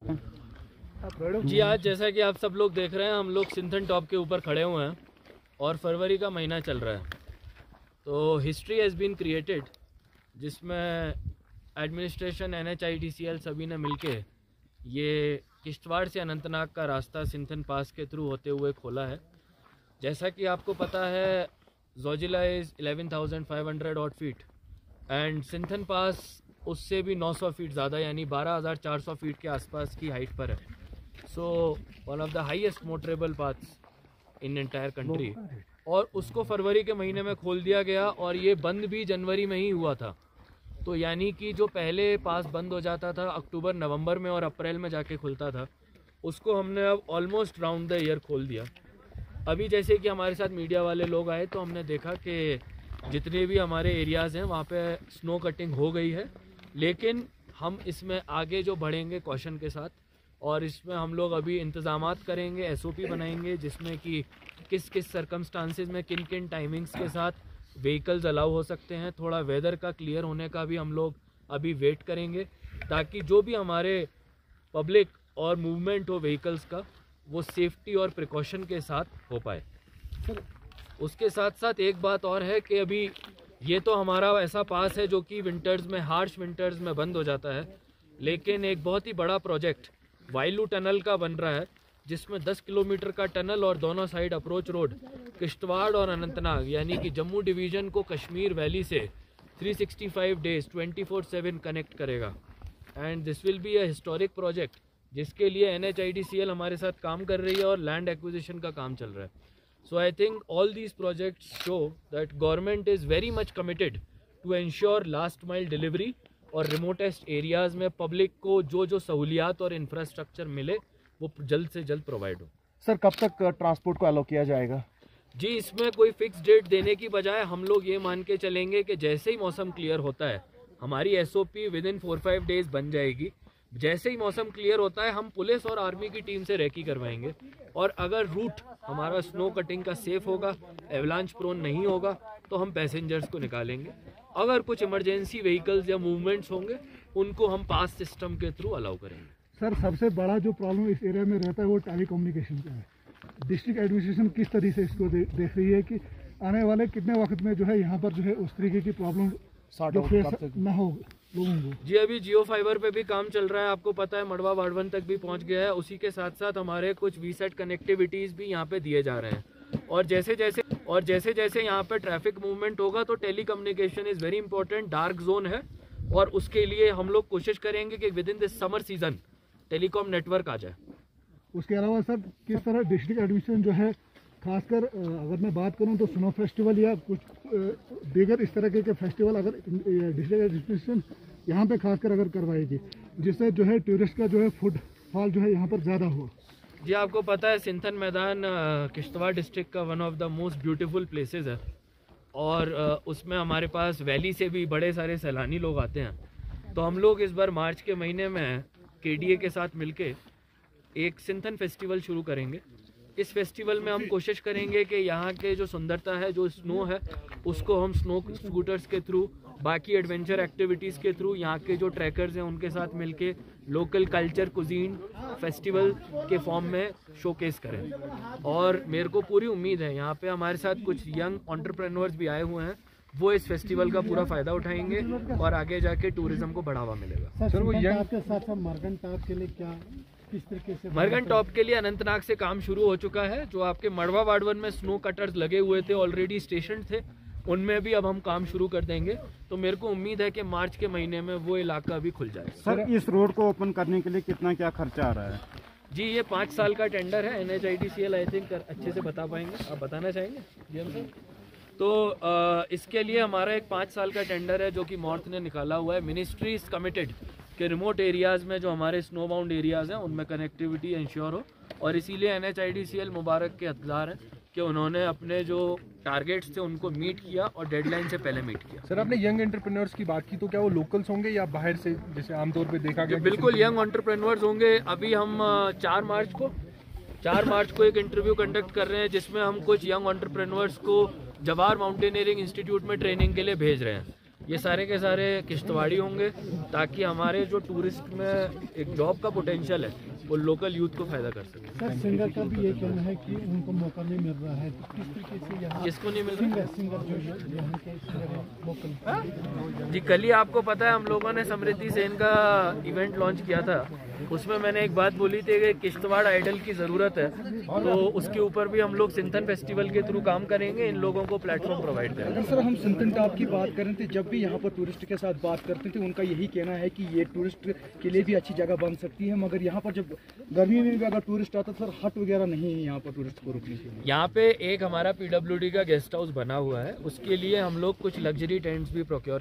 जी आज जैसा कि आप सब लोग देख रहे हैं, हम लोग सिंथन टॉप के ऊपर खड़े हुए हैं और फरवरी का महीना चल रहा है। तो हिस्ट्री हैज़ बीन क्रिएटेड, जिसमें एडमिनिस्ट्रेशन, NHIDCL सभी ने मिलके ये किश्तवाड़ से अनंतनाग का रास्ता सिंथन पास के थ्रू होते हुए खोला है। जैसा कि आपको पता है, Zojila is 11,500 odd feet and Sinthan pass उससे भी 900 फीट ज़्यादा, यानी 12,400 फीट के आसपास की हाइट पर है। So one of the highest motorable paths in entire country, और उसको फरवरी के महीने में खोल दिया गया और ये बंद भी जनवरी में ही हुआ था। तो यानी कि जो पहले पास बंद हो जाता था अक्टूबर नवंबर में और अप्रैल में जाके खुलता था, उसको हमने अब ऑलमोस्ट राउंड द ईयर खोल दिया। अभी जैसे कि हमारे साथ मीडिया वाले लोग आए तो हमने देखा कि जितने भी हमारे एरियाज़ हैं वहाँ पे स्नो कटिंग हो गई है, लेकिन हम इसमें आगे जो बढ़ेंगे कॉशन के साथ, और इसमें हम लोग अभी इंतज़ामात करेंगे, SOP बनाएंगे जिसमें कि किस किस सर्कमस्टांसेस में किन किन टाइमिंग्स के साथ व्हीकल्स अलाउ हो सकते हैं। थोड़ा वेदर का क्लियर होने का भी हम लोग अभी वेट करेंगे, ताकि जो भी हमारे पब्लिक और मूवमेंट हो व्हीकल्स का, वो सेफ्टी और प्रिकॉशन के साथ हो पाए। उसके साथ साथ एक बात और है कि अभी ये तो हमारा ऐसा पास है जो कि विंटर्स में, हार्श विंटर्स में बंद हो जाता है, लेकिन एक बहुत ही बड़ा प्रोजेक्ट वाइलू टनल का बन रहा है, जिसमें 10 किलोमीटर का टनल और दोनों साइड अप्रोच रोड किश्तवाड़ और अनंतनाग यानी कि जम्मू डिवीज़न को कश्मीर वैली से 365 डेज 24/7 कनेक्ट करेगा। And this will be a historic project, जिसके लिए NHIDCL हमारे साथ काम कर रही है और लैंड एक्विजिशन का काम चल रहा है। So I think all these projects show that government is very much committed to ensure last mile delivery, और रिमोटेस्ट एरियाज़ में पब्लिक को जो जो सहूलियात और इंफ्रास्ट्रक्चर मिले वो जल्द से जल्द प्रोवाइड हो। सर, कब तक ट्रांसपोर्ट को अलाउ किया जाएगा? जी, इसमें कोई फिक्स डेट देने की बजाय हम लोग ये मान के चलेंगे कि जैसे ही मौसम क्लियर होता है, हमारी SOP विद इन 4-5 डेज बन जाएगी। जैसे ही मौसम क्लियर होता है, हम पुलिस और आर्मी की टीम से रेकी करवाएंगे, और अगर रूट हमारा स्नो कटिंग का सेफ होगा, एवलांच प्रोन नहीं होगा, तो हम पैसेंजर्स को निकालेंगे। अगर कुछ इमरजेंसी व्हीकल्स या मूवमेंट्स होंगे, उनको हम पास सिस्टम के थ्रू अलाउ करेंगे। सर, सबसे बड़ा जो प्रॉब्लम इस एरिया में रहता है वो टेली कम्युनिकेशन का है। डिस्ट्रिक्ट एडमिनिस्ट्रेशन किस तरीके से इसको देख रही है कि आने वाले कितने वक्त में जो है यहाँ पर जो है उस तरीके की प्रॉब्लम ना हो लोगों को? जी, अभी जियो फाइबर पे भी काम चल रहा है, आपको पता है मड़वा वाड़वन तक भी पहुँच गया है। उसी के साथ साथ हमारे कुछ VSAT कनेक्टिविटीज़ भी यहाँ पे दिए जा रहे हैं, और जैसे जैसे यहाँ पे ट्रैफिक मूवमेंट होगा तो tele communication is very important. Dark zone है, और उसके लिए हम लोग कोशिश करेंगे कि within this summer season telecom network आ जाए। उसके अलावा सर, किस तरह डिस्ट्रिक्ट एडमिनिस्ट्रेशन जो है, खासकर अगर मैं बात करूं तो स्नो फेस्टिवल या कुछ दीगर इस तरह के फेस्टिवल अगर डिस्ट्रिक्ट एडमिनिस्ट्रेशन यहाँ पे खासकर अगर करवाएगी, जिससे जो है टूरिस्ट का जो है फुटफॉल जो है यहाँ पर ज़्यादा हो। जी, आपको पता है सिंथन मैदान किश्तवाड़ डिस्ट्रिक्ट का one of the most beautiful places है, और उसमें हमारे पास वैली से भी बड़े सारे सैलानी लोग आते हैं। तो हम लोग इस बार मार्च के महीने में KDA के साथ मिलके एक सिंथन फेस्टिवल शुरू करेंगे। इस फेस्टिवल में हम कोशिश करेंगे कि यहाँ के जो सुंदरता है, जो स्नो है, उसको हम स्नो स्कूटर्स के थ्रू, बाकी एडवेंचर एक्टिविटीज़ के थ्रू, यहाँ के जो ट्रैकर्स हैं उनके साथ मिलके लोकल कल्चर कुजीन फेस्टिवल के फॉर्म में शोकेस करें। और मेरे को पूरी उम्मीद है यहाँ पे हमारे साथ कुछ यंग एंटरप्रेन्योर्स भी आए हुए हैं, वो इस फेस्टिवल का पूरा फ़ायदा उठाएंगे और आगे जाके टूरिज्म को बढ़ावा मिलेगा। सर, वो यंग के साथ मरगन टॉप के लिए क्या, किस तरीके से? मरगन टॉप के लिए अनंतनाग से काम शुरू हो चुका है। जो आपके मड़वा वाड़वन में स्नो कटर्स लगे हुए थे, ऑलरेडी स्टेशन थे, उनमें भी अब हम काम शुरू कर देंगे। तो मेरे को उम्मीद है कि मार्च के महीने में वो इलाका भी खुल जाए। सर, इस रोड को ओपन करने के लिए कितना क्या खर्चा आ रहा है? जी, ये 5 साल का टेंडर है। NHIDCL आई थिंक अच्छे से बता पाएंगे, आप बताना चाहेंगे GM सर? तो इसके लिए हमारा एक 5 साल का टेंडर है जो कि मॉर्थ ने निकाला हुआ है। मिनिस्ट्री इज़ कमिटेड कि रिमोट एरियाज़ में जो हमारे स्नो बाउंड एरियाज़ हैं उनमें कनेक्टिविटी इंश्योर हो, और इसीलिए NHIDCL मुबारक के हकदार हैं कि उन्होंने अपने जो टारगेट्स थे उनको मीट किया और डेडलाइन से पहले मीट किया। सर, आपने यंग एंटरप्रेन्योर्स की बात की, तो क्या वो लोकल्स होंगे या बाहर से, जैसे आमतौर पे देखा गया? बिल्कुल यंग एंटरप्रेन्योर्स होंगे। अभी हम 4 मार्च को एक इंटरव्यू कंडक्ट कर रहे हैं, जिसमें हम कुछ यंग एंटरप्रेन्योर्स को जवाहर माउंटेनियरिंग इंस्टीट्यूट में ट्रेनिंग के लिए भेज रहे हैं। ये सारे के सारे किश्तवाड़ी होंगे, ताकि हमारे जो टूरिस्ट में एक जॉब का पोटेंशियल है वो लोकल यूथ को फायदा कर सके। सर सिंगर का भी ये कहना है कि उनको मौका नहीं मिल रहा है, तो किस तरीके से यहाँ किसको नहीं मिल रहा? सिंगर जो यहाँ के लोकल जी, कल ही आपको पता है हम लोगों ने समृद्धि सेन का इवेंट लॉन्च किया था। उसमें मैंने एक बात बोली थी कि किश्तवाड़ आइडल की ज़रूरत है, तो उसके ऊपर भी हम लोग सिंथन फेस्टिवल के थ्रू काम करेंगे, इन लोगों को प्लेटफॉर्म प्रोवाइड करेंगे। अगर सर हम सिंथन टॉप की बात करें तो जब भी यहाँ पर टूरिस्ट के साथ बात करते थे उनका यही कहना है कि ये टूरिस्ट के लिए भी अच्छी जगह बन सकती है, मगर यहाँ पर जब गर्मी में भी अगर टूरिस्ट आता तो सर हट वगैरह नहीं है यहाँ पर टूरिस्ट को रुकने के लिए। यहाँ पे एक हमारा PWD का गेस्ट हाउस बना हुआ है, उसके लिए हम लोग कुछ लग्जरी टेंट्स भी प्रोक्योर